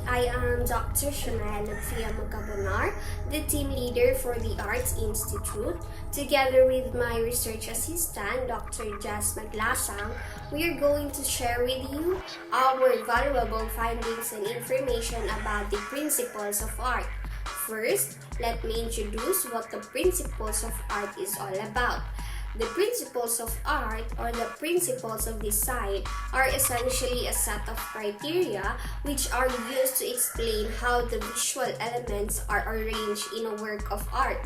I am Dr. Shannaya Macabunar, the team leader for the Arts Institute. Together with my research assistant, Dr. Maglasang, we are going to share with you our valuable findings and information about the principles of art. First, let me introduce what the principles of art is all about. The principles of art, or the principles of design, are essentially a set of criteria which are used to explain how the visual elements are arranged in a work of art.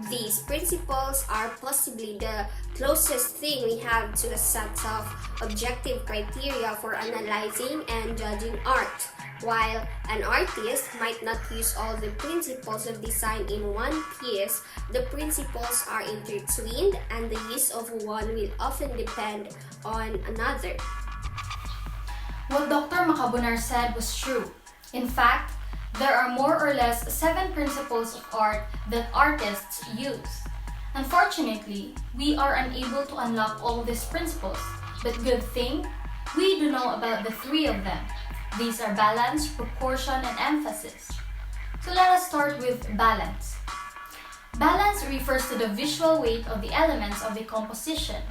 These principles are possibly the closest thing we have to a set of objective criteria for analyzing and judging art. While an artist might not use all the principles of design in one piece, the principles are intertwined and the use of one will often depend on another. What Dr. Macabunar said was true. In fact, there are more or less 7 principles of art that artists use. Unfortunately, we are unable to unlock all these principles, but good thing, we do know about the 3 of them. These are balance, proportion, and emphasis. So let us start with balance. Balance refers to the visual weight of the elements of the composition.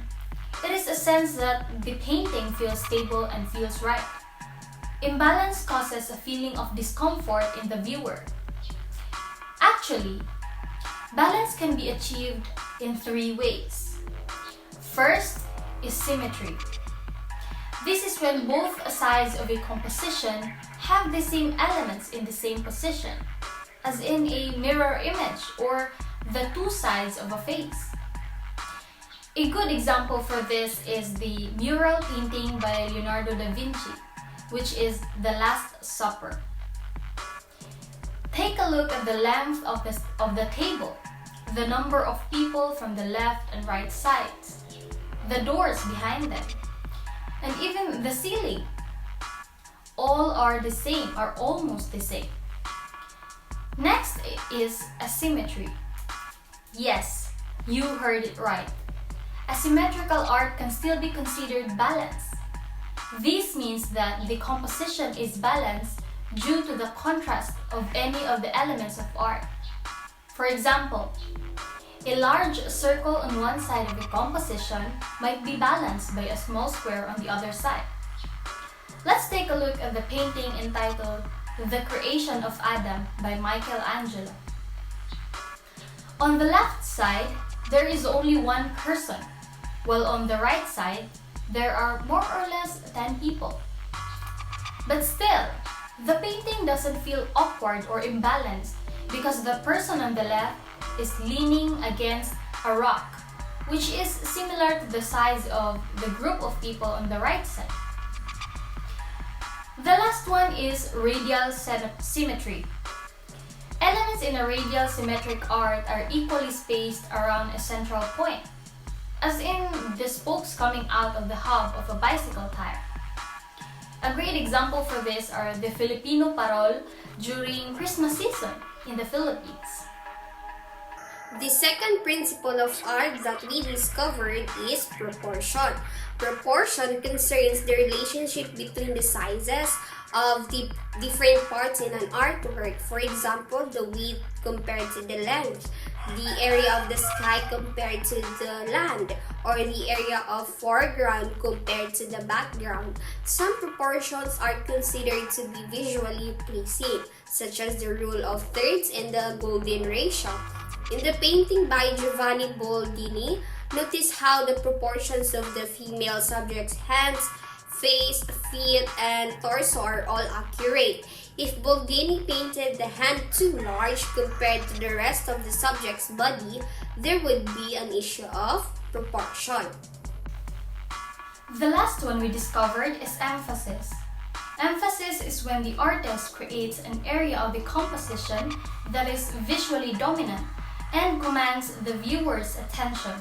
It is a sense that the painting feels stable and feels right. Imbalance causes a feeling of discomfort in the viewer. Actually, balance can be achieved in 3 ways. First is symmetry. This is when both sides of a composition have the same elements in the same position, as in a mirror image or the 2 sides of a face. A good example for this is the mural painting by Leonardo da Vinci, which is The Last Supper. Take a look at the length of the table, the number of people from the left and right sides, the doors behind them, and even the ceiling. All are the same, are almost the same. Next is asymmetry. Yes, you heard it right. Asymmetrical art can still be considered balanced. This means that the composition is balanced due to the contrast of any of the elements of art. For example, a large circle on one side of a composition might be balanced by a small square on the other side. Let's take a look at the painting entitled The Creation of Adam by Michelangelo. On the left side, there is only one person, while on the right side, there are more or less 10 people. But still, the painting doesn't feel awkward or imbalanced because the person on the left is leaning against a rock, which is similar to the size of the group of people on the right side. The last one is radial symmetry. Elements in a radial symmetric art are equally spaced around a central point, as in the spokes coming out of the hub of a bicycle tire. A great example for this are the Filipino parol during Christmas season in the Philippines. The second principle of art that we discovered is proportion. Proportion concerns the relationship between the sizes of the different parts in an artwork. For example, the width compared to the length, the area of the sky compared to the land, or the area of foreground compared to the background. Some proportions are considered to be visually pleasing, such as the rule of thirds and the golden ratio. In the painting by Giovanni Boldini, notice how the proportions of the female subject's hands, face, feet, and torso are all accurate. If Boldini painted the hand too large compared to the rest of the subject's body, there would be an issue of proportion. The last one we discovered is emphasis. Emphasis is when the artist creates an area of the composition that is visually dominant and commands the viewer's attention.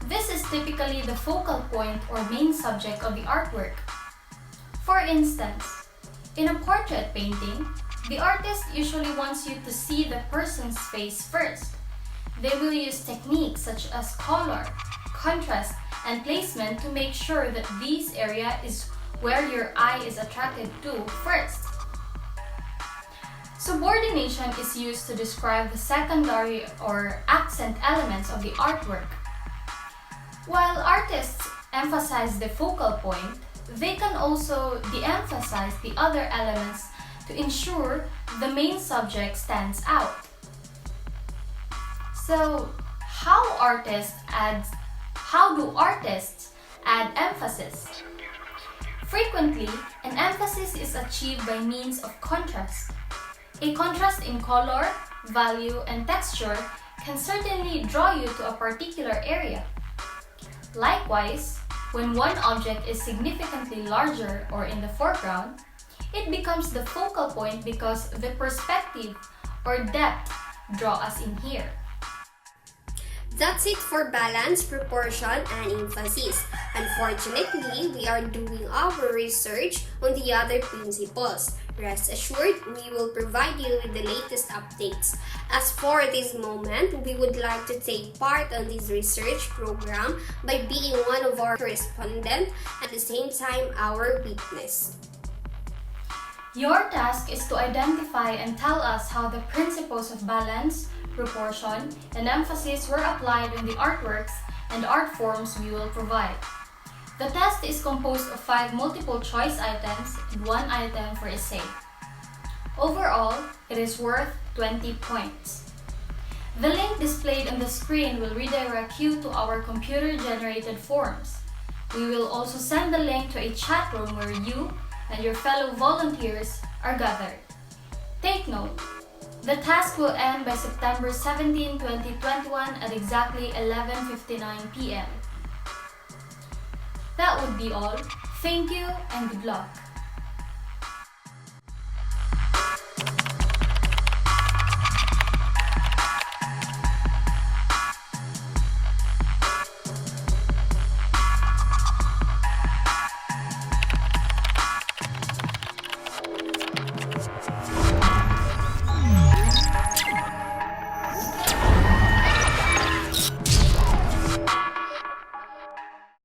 This is typically the focal point or main subject of the artwork. For instance, in a portrait painting, the artist usually wants you to see the person's face first. They will use techniques such as color, contrast, and placement to make sure that this area is where your eye is attracted to first. Subordination is used to describe the secondary or accent elements of the artwork. While artists emphasize the focal point, they can also de-emphasize the other elements to ensure the main subject stands out. So, how do artists add emphasis? Frequently, an emphasis is achieved by means of contrast. A contrast in color, value, and texture can certainly draw you to a particular area. Likewise, when one object is significantly larger or in the foreground, it becomes the focal point because the perspective or depth draw us in here. That's it for balance, proportion, and emphasis. Unfortunately, we are doing our research on the other principles. Rest assured, we will provide you with the latest updates. As for this moment, we would like to take part on this research program by being one of our correspondents, at the same time our witness. Your task is to identify and tell us how the principles of balance, proportion, and emphasis were applied in the artworks and art forms we will provide. The test is composed of 5 multiple choice items and 1 item for essay. Overall, it is worth 20 points. The link displayed on the screen will redirect you to our computer-generated forms. We will also send the link to a chat room where you and your fellow volunteers are gathered. Take note, the task will end by September 17, 2021 at exactly 11:59 p.m. That would be all. Thank you and good luck.